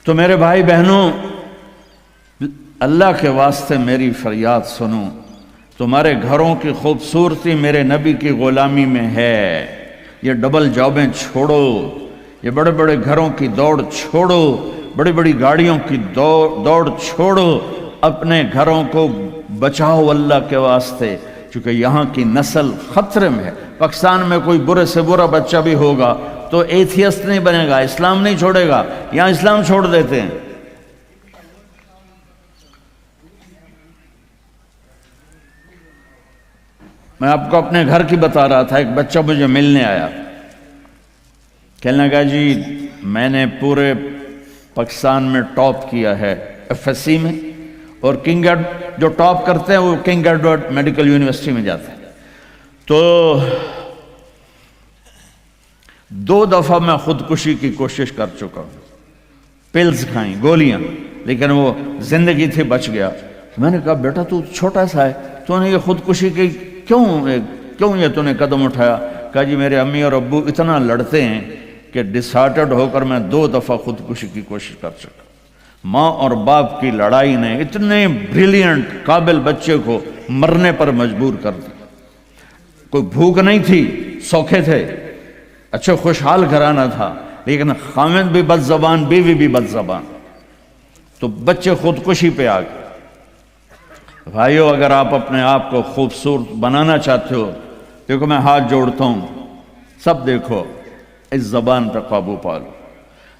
تو میرے بھائی بہنوں، اللہ کے واسطے میری فریاد سنو، تمہارے گھروں کی خوبصورتی میرے نبی کی غلامی میں ہے۔ یہ ڈبل جابیں چھوڑو، یہ بڑے بڑے گھروں کی دوڑ چھوڑو، بڑی بڑی گاڑیوں کی دوڑ چھوڑو، اپنے گھروں کو بچاؤ اللہ کے واسطے، چونکہ یہاں کی نسل خطرے میں ہے۔ پاکستان میں کوئی برے سے برا بچہ بھی ہوگا تو ایتھیسٹ نہیں بنے گا، اسلام نہیں چھوڑے گا، یہاں اسلام چھوڑ دیتے ہیں۔ میں آپ کو اپنے گھر کی بتا رہا تھا، ایک بچہ مجھے ملنے آیا، کہنے لگا جی میں نے پورے پاکستان میں ٹاپ کیا ہے ایف ایس سی میں، اور جو ٹاپ کرتے ہیں وہ کنگ ایڈورڈ میڈیکل یونیورسٹی میں جاتے ہیں۔ تو 2 دفعہ میں خودکشی کی کوشش کر چکا ہوں، پلز کھائیں، گولیاں، لیکن وہ زندگی تھی، بچ گیا۔ میں نے کہا بیٹا تو چھوٹا سا ہے، تو نے یہ خودکشی کی کیوں یہ تو نے قدم اٹھایا؟ کہا جی میرے امی اور ابو اتنا لڑتے ہیں کہ ڈسہارٹڈ ہو کر میں 2 دفعہ خودکشی کی کوشش کر چکا۔ ماں اور باپ کی لڑائی نے اتنے بریلینٹ قابل بچے کو مرنے پر مجبور کر دیا۔ کوئی بھوک نہیں تھی، سوکھے تھے، اچھے خوشحال گھرانہ تھا، لیکن خامد بھی بد زبان، بیوی بھی بد زبان، تو بچے خودکشی پہ آ گئے۔ بھائیو، اگر آپ اپنے آپ کو خوبصورت بنانا چاہتے ہو، دیکھو میں ہاتھ جوڑتا ہوں، سب دیکھو، اس زبان پہ قابو پالو۔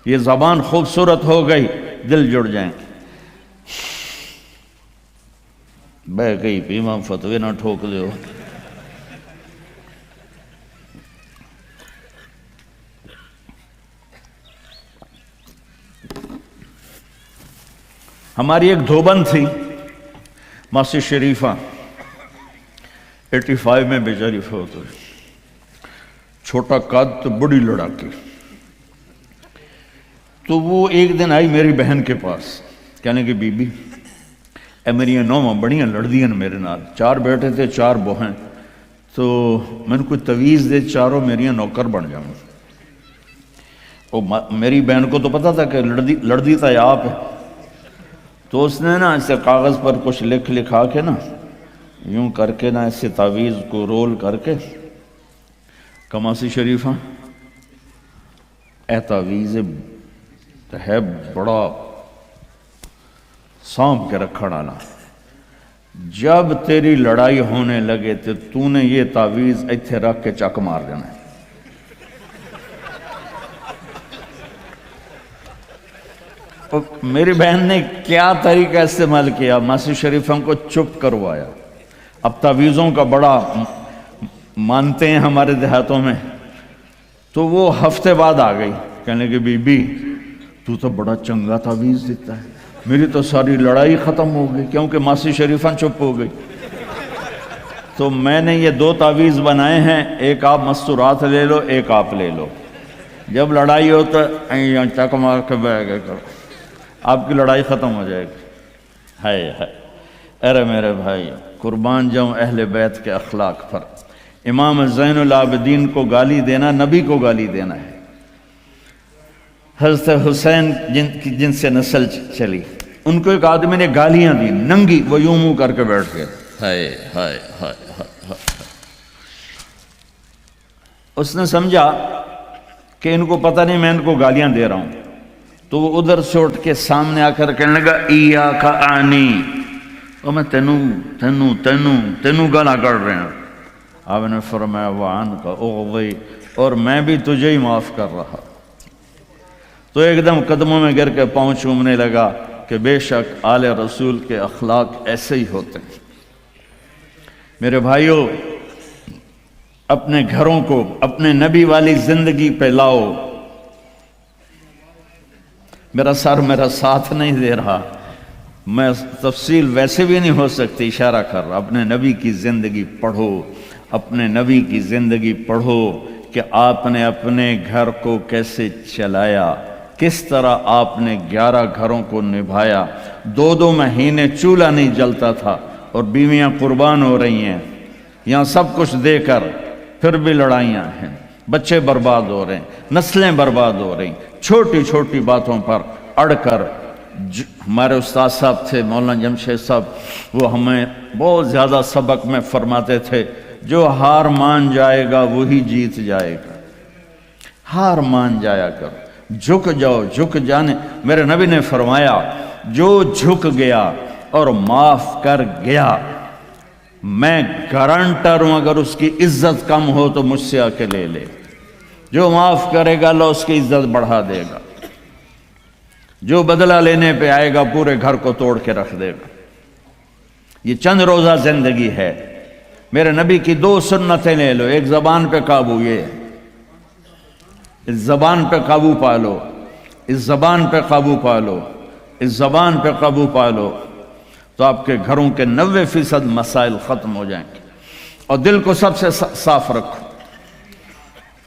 یہ زبان خوبصورت ہو گئی، دل جڑ جائیں گے۔ بہ گئی پیما فتوی نہ ٹھوک دیو۔ ہماری ایک دھوبن تھی ماسی شریفہ، 85 میں بیچاری فوت ہوئی، چھوٹا قد تو بڑی لڑاکی۔ تو وہ ایک دن آئی میری بہن کے پاس، کہنے کہ بی بی اے میری نوواں بڑیاں لڑدیاں میرے نال، 4 بیٹے تھے 4 بہن، تو میں نے کوئی تویز دے، چاروں میریاں نوکر بن جاؤں۔ میری بہن کو تو پتا تھا کہ لڑدی تھا آپ ہے، تو اس نے نا اسے کاغذ پر کچھ لکھا کے نا یوں کر کے نا اسے تعویذ کو رول کر کے، کماسی شریفہ اے تعویذ ہے بڑا سانپ کے رکھڑ آنا، جب تیری لڑائی ہونے لگے تو نے یہ تعویذ ایتھے رکھ کے چک مار دینا ہے۔ میری بہن نے کیا طریقہ استعمال کیا، ماسی شریفہ کو چپ کروایا۔ اب تعویذوں کا بڑا مانتے ہیں ہمارے دیہاتوں میں، تو وہ ہفتے بعد آ گئی، کہنے کہ بی بی تو بڑا چنگا تعویذ دیتا ہے، میری تو ساری لڑائی ختم ہو گئی، کیونکہ ماسی شریفہ چپ ہو گئی۔ تو میں نے یہ 2 تعویذ بنائے ہیں، ایک آپ مستورات لے لو، ایک آپ لے لو، جب لڑائی ہو تو چک مار کے بہ گئے کرو، آپ کی لڑائی ختم ہو جائے گی۔ ہائے ہائے، ارے میرے بھائی، قربان جاؤں اہل بیت کے اخلاق پر۔ امام زین العابدین کو گالی دینا نبی کو گالی دینا ہے۔ حضرت حسین جن سے نسل چلی، ان کو ایک آدمی نے گالیاں دی، ننگی، وہ یوں منہ کر کے بیٹھ گئے۔ ہائے ہائے ہائے ہائے۔ اس نے سمجھا کہ ان کو پتہ نہیں میں ان کو گالیاں دے رہا ہوں، تو وہ ادھر سے اٹھ کے سامنے آ کر کہنے لگا ایاک آنی، اور میں تینوں گالا کر رہے ہیں۔ آپ نے فرمایا وعن کا اغضی، اور میں بھی تجھے ہی معاف کر رہا۔ تو ایک دم قدموں میں گر کے پاؤں چومنے لگا کہ بے شک آل رسول کے اخلاق ایسے ہی ہوتے ہیں۔ میرے بھائیوں، اپنے گھروں کو اپنے نبی والی زندگی پہ لاؤ۔ میرا سر میرا ساتھ نہیں دے رہا، میں تفصیل ویسے بھی نہیں ہو سکتی، اشارہ کر رہا۔ اپنے نبی کی زندگی پڑھو، اپنے نبی کی زندگی پڑھو کہ آپ نے اپنے گھر کو کیسے چلایا، کس طرح آپ نے 11 گھروں کو نبھایا، 2 مہینے چولہا نہیں جلتا تھا اور بیویاں قربان ہو رہی ہیں، یہاں سب کچھ دے کر پھر بھی لڑائیاں ہیں، بچے برباد ہو رہے ہیں، نسلیں برباد ہو رہی ہیں، چھوٹی چھوٹی باتوں پر اڑ کر ہمارے استاد صاحب تھے مولانا جمشید صاحب، وہ ہمیں بہت زیادہ سبق میں فرماتے تھے، جو ہار مان جائے گا وہی جیت جائے گا، ہار مان جایا کرو، جھک جاؤ، جھک جانے، میرے نبی نے فرمایا جو جھک گیا اور معاف کر گیا، میں گارنٹر ہوں اگر اس کی عزت کم ہو تو مجھ سے آ کے لے لے، جو معاف کرے گا اللہ اس کی عزت بڑھا دے گا، جو بدلہ لینے پہ آئے گا پورے گھر کو توڑ کے رکھ دے گا۔ یہ چند روزہ زندگی ہے، میرے نبی کی 2 سنتیں لے لو، ایک زبان پہ قابو، یہ اس زبان پہ قابو پا لو، اس زبان پہ قابو پا لو، اس زبان پہ قابو پا لو، تو آپ کے گھروں کے 90% مسائل ختم ہو جائیں گے۔ اور دل کو سب سے صاف رکھو،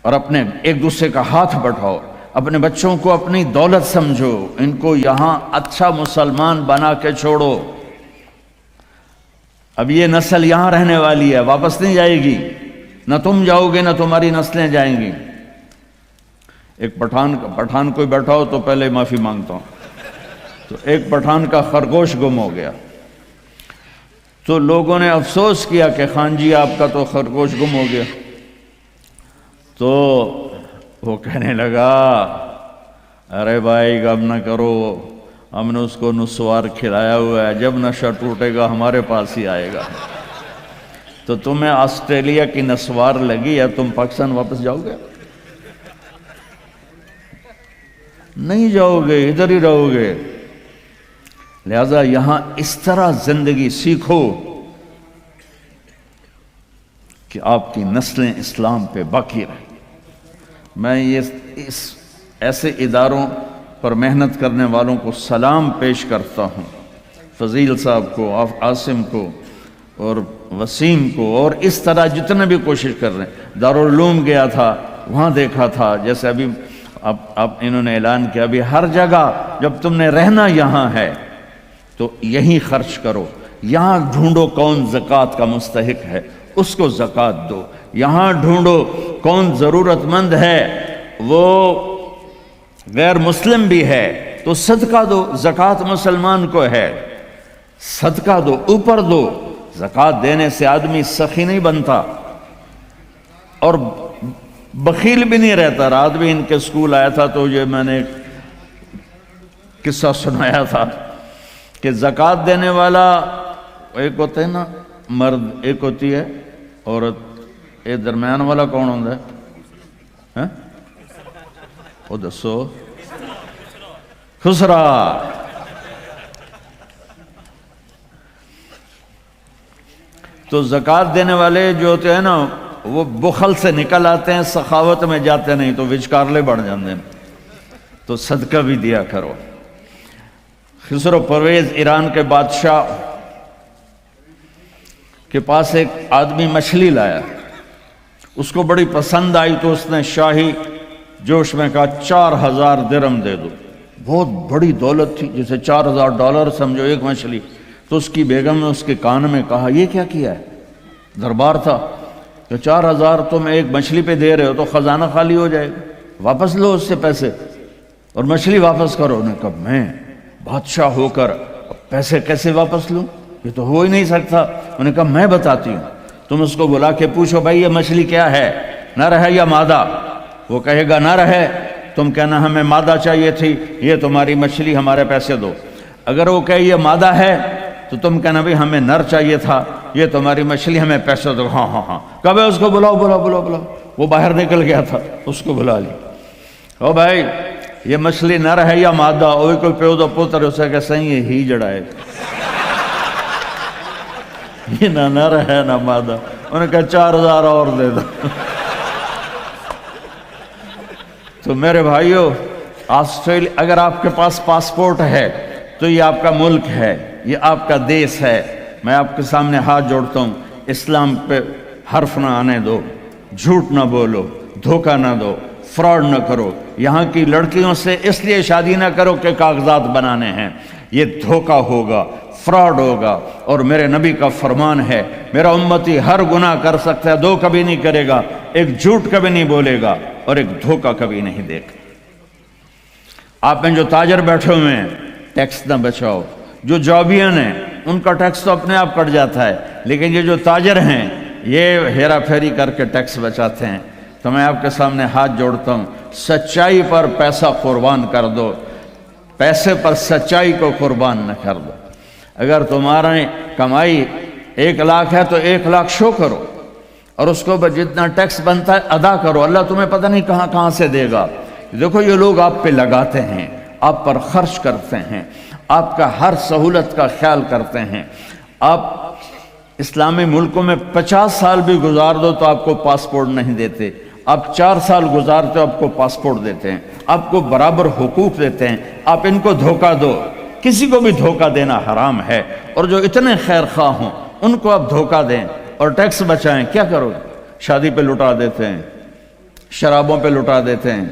اور اپنے ایک دوسرے کا ہاتھ بٹھاؤ، اپنے بچوں کو اپنی دولت سمجھو، ان کو یہاں اچھا مسلمان بنا کے چھوڑو۔ اب یہ نسل یہاں رہنے والی ہے، واپس نہیں جائے گی، نہ تم جاؤ گے نہ تمہاری نسلیں جائیں گی۔ ایک پٹھان کوئی بیٹھا ہو تو پہلے معافی مانگتا ہوں، تو ایک پٹھان کا خرگوش گم ہو گیا، تو لوگوں نے افسوس کیا کہ خان جی آپ کا تو خرگوش گم ہو گیا، تو وہ کہنے لگا ارے بھائی غم نہ کرو، ہم نے اس کو نسوار کھلایا ہوا ہے، جب نشہ ٹوٹے گا ہمارے پاس ہی آئے گا۔ تو تمہیں آسٹریلیا کی نسوار لگی ہے، تم پاکستان واپس جاؤ گے؟ نہیں جاؤ گے، ادھر ہی رہو گے۔ لہذا یہاں اس طرح زندگی سیکھو کہ آپ کی نسلیں اسلام پہ باقی رہیں۔ میں اس ایسے اداروں پر محنت کرنے والوں کو سلام پیش کرتا ہوں، فضیل صاحب کو، عاصم کو اور وسیم کو، اور اس طرح جتنے بھی کوشش کر رہے ہیں۔ دارالعلوم گیا تھا، وہاں دیکھا تھا، جیسے ابھی اب انہوں نے اعلان کیا، ابھی ہر جگہ جب تم نے رہنا یہاں ہے تو یہیں خرچ کرو، یہاں ڈھونڈو کون زکوٰۃ کا مستحق ہے، اس کو زکوٰۃ دو، یہاں ڈھونڈو کون ضرورت مند ہے، وہ غیر مسلم بھی ہے تو صدقہ دو، زکوٰۃ مسلمان کو ہے، صدقہ دو، اوپر دو۔ زکوٰۃ دینے سے آدمی سخی نہیں بنتا اور بخیل بھی نہیں رہتا۔ رات بھی ان کے سکول آیا تھا تو یہ میں نے قصہ سنایا تھا کہ زکوٰۃ دینے والا ایک ہوتا ہے نا مرد، ایک ہوتی ہے عورت، یہ درمیان والا کون ہوتا ہے؟ وہ دسو، خسرا۔ تو زکوٰۃ دینے والے جو ہوتے ہیں نا وہ بخل سے نکل آتے ہیں، سخاوت میں جاتے نہیں تو وچکارلے بڑھ جاتے ہیں۔ تو صدقہ بھی دیا کرو۔ خسرو پرویز ایران کے بادشاہ کے پاس ایک آدمی مچھلی لایا، اس کو بڑی پسند آئی تو اس نے شاہی جوش میں کہا 4000 درہم دے دو۔ بہت بڑی دولت تھی، جسے $4000 سمجھو ایک مچھلی۔ تو اس کی بیگم نے اس کے کان میں کہا یہ کیا کیا ہے؟ دربار تھا کہ 4000 تم ایک مچھلی پہ دے رہے ہو تو خزانہ خالی ہو جائے گا، واپس لو اس سے پیسے اور مچھلی واپس کرو۔ انہوں نے کہا میں بادشاہ ہو کر پیسے کیسے واپس لوں، یہ تو ہو ہی نہیں سکتا۔ انہوں نے کہا میں بتاتی ہوں، تم اس کو بلا کے پوچھو بھائی یہ مچھلی کیا ہے، نر ہے یا مادہ؟ وہ کہے گا نر ہے، تم کہنا ہمیں مادہ چاہیے تھی، یہ تمہاری مچھلی، ہمارے پیسے دو۔ اگر وہ کہے یہ مادہ ہے تو تم کہنا بھی ہمیں نر چاہیے تھا، یہ تمہاری مچھلی، ہمیں پیسے دو۔ ہاں ہاں ہاں، کب ہے اس کو بلاؤ بلاؤ بلاؤ بلاؤ۔ وہ باہر نکل گیا تھا، اس کو بلا لی۔ او بھائی یہ مچھلی نر ہے یا مادہ؟ اوہ کوئی پیو دا پتر اسے کہ صحیح ہے ہی جڑائے، یہ نہ نر ہے نہ مادہ۔ انہوں نے کہا 4000 اور دے دو۔ تو میرے بھائیو، آسٹریلیا، اگر آپ کے پاس پاسپورٹ ہے تو یہ آپ کا ملک ہے، یہ آپ کا دیس ہے۔ میں آپ کے سامنے ہاتھ جوڑتا ہوں، اسلام پہ حرف نہ آنے دو، جھوٹ نہ بولو، دھوکہ نہ دو، فراڈ نہ کرو۔ یہاں کی لڑکیوں سے اس لیے شادی نہ کرو کہ کاغذات بنانے ہیں، یہ دھوکہ ہوگا، فراڈ ہوگا۔ اور میرے نبی کا فرمان ہے میرا امتی ہر گناہ کر سکتا ہے، 2 کبھی نہیں کرے گا، ایک جھوٹ کبھی نہیں بولے گا اور ایک دھوکہ کبھی نہیں دے گا۔ آپ میں جو تاجر بیٹھے ہوئے ہیں ٹیکس نہ بچاؤ، جو جابین ہیں ان کا ٹیکس تو اپنے آپ کٹ جاتا ہے، لیکن یہ جو تاجر ہیں یہ ہیرا پھیری کر کے ٹیکس بچاتے ہیں۔ تو میں آپ کے سامنے ہاتھ جوڑتا ہوں، سچائی پر پیسہ قربان کر دو، پیسے پر سچائی کو قربان نہ کر دو۔ اگر تمہاری کمائی 1 لاکھ ہے تو 1 لاکھ شو کرو، اور اس کو جتنا ٹیکس بنتا ہے ادا کرو، اللہ تمہیں پتہ نہیں کہاں کہاں سے دے گا۔ دیکھو یہ لوگ آپ پہ لگاتے ہیں، آپ پر خرچ کرتے ہیں، آپ کا ہر سہولت کا خیال کرتے ہیں۔ آپ اسلامی ملکوں میں 50 سال بھی گزار دو تو آپ کو پاسپورٹ نہیں دیتے، آپ 4 سال گزارتے ہو آپ کو پاسپورٹ دیتے ہیں، آپ کو برابر حقوق دیتے ہیں۔ آپ ان کو دھوکہ دو، کسی کو بھی دھوکہ دینا حرام ہے، اور جو اتنے خیر خواہ ہوں ان کو آپ دھوکہ دیں اور ٹیکس بچائیں، کیا کرو؟ شادی پہ لٹا دیتے ہیں، شرابوں پہ لٹا دیتے ہیں۔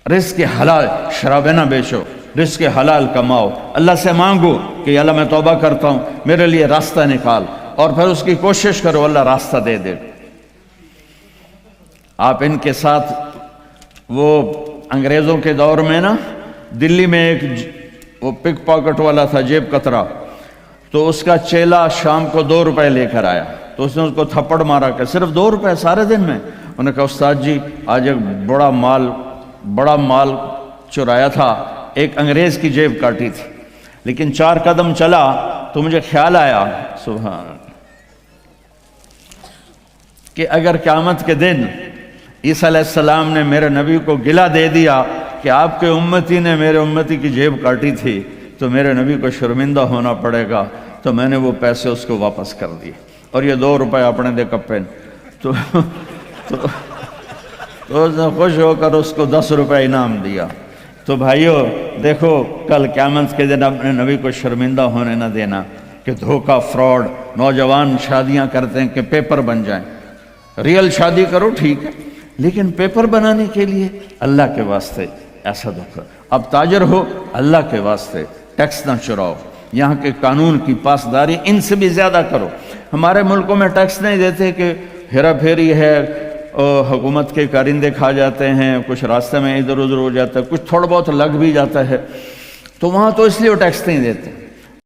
رزق حلال، شرابیں نہ بیچو، رزق حلال کماؤ، اللہ سے مانگو کہ اللہ میں توبہ کرتا ہوں میرے لیے راستہ نکال، اور پھر اس کی کوشش کرو، اللہ راستہ دے دے۔ آپ ان کے ساتھ وہ انگریزوں کے دور میں نا دلی میں ایک وہ پک پاکٹ والا تھا، جیب کترا، تو اس کا چیلا شام کو 2 روپے لے کر آیا، تو اس نے اس کو تھپڑ مارا کہ صرف 2 روپے سارے دن میں؟ انہوں نے کہا استاد جی آج ایک بڑا مال چرایا تھا، ایک انگریز کی جیب کاٹی تھی، لیکن 4 قدم چلا تو مجھے خیال آیا سبحان کہ اگر قیامت کے دن عیسیٰ علیہ السلام نے میرے نبی کو گلہ دے دیا کہ آپ کے امتی نے میرے امتی کی جیب کاٹی تھی تو میرے نبی کو شرمندہ ہونا پڑے گا، تو میں نے وہ پیسے اس کو واپس کر دیے، اور یہ 2 روپے اپنے دے کپے تو اس نے خوش ہو کر اس کو 10 روپے انعام دیا۔ تو بھائیو دیکھو کل قیامت کے دن اپنے نبی کو شرمندہ ہونے نہ دینا کہ دھوکہ، فراڈ۔ نوجوان شادیاں کرتے ہیں کہ پیپر بن جائیں، ریئل شادی کرو ٹھیک ہے، لیکن پیپر بنانے کے لیے اللہ کے واسطے ایسا دھوکہ۔ اب تاجر ہو اللہ کے واسطے ٹیکس نہ چراؤ، یہاں کے قانون کی پاسداری ان سے بھی زیادہ کرو۔ ہمارے ملکوں میں ٹیکس نہیں دیتے کہ ہیرا پھیری ہے، حکومت کے کارندے کھا جاتے ہیں، کچھ راستے میں ادھر ادھر ہو جاتا ہے، کچھ تھوڑا بہت لگ بھی جاتا ہے، تو وہاں تو اس لیے وہ ٹیکس نہیں دیتے۔